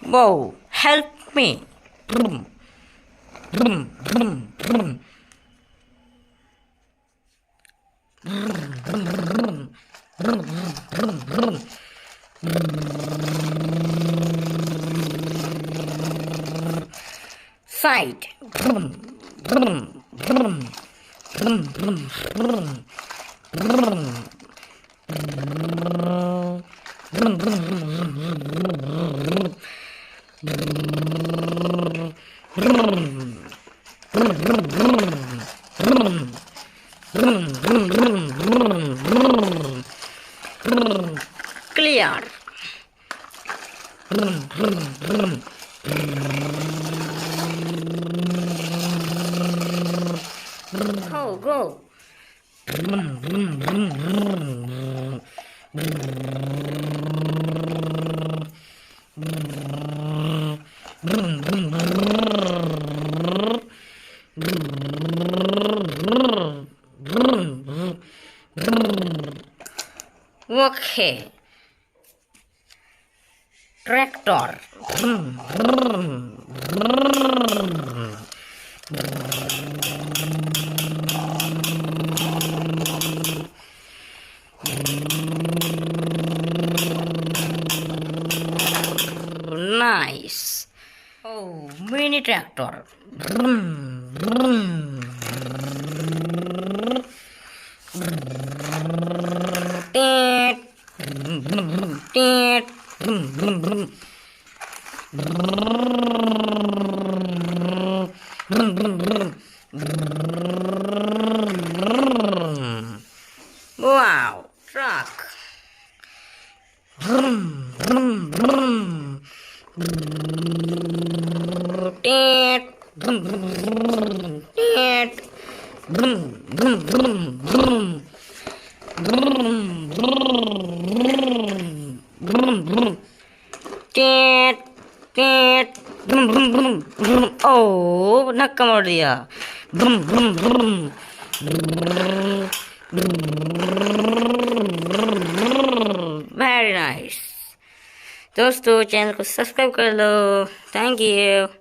Whoa, help me. Side. Clear. Go, go. Okay. Tractor. Nice. Oh, mini tractor. Teet. Teet. Wow, truck. Teet. Teet. Teet. Teet. Oh, धक्का मार दिया. Very nice. दोस्तों channel को subscribe कर लो. Thank you.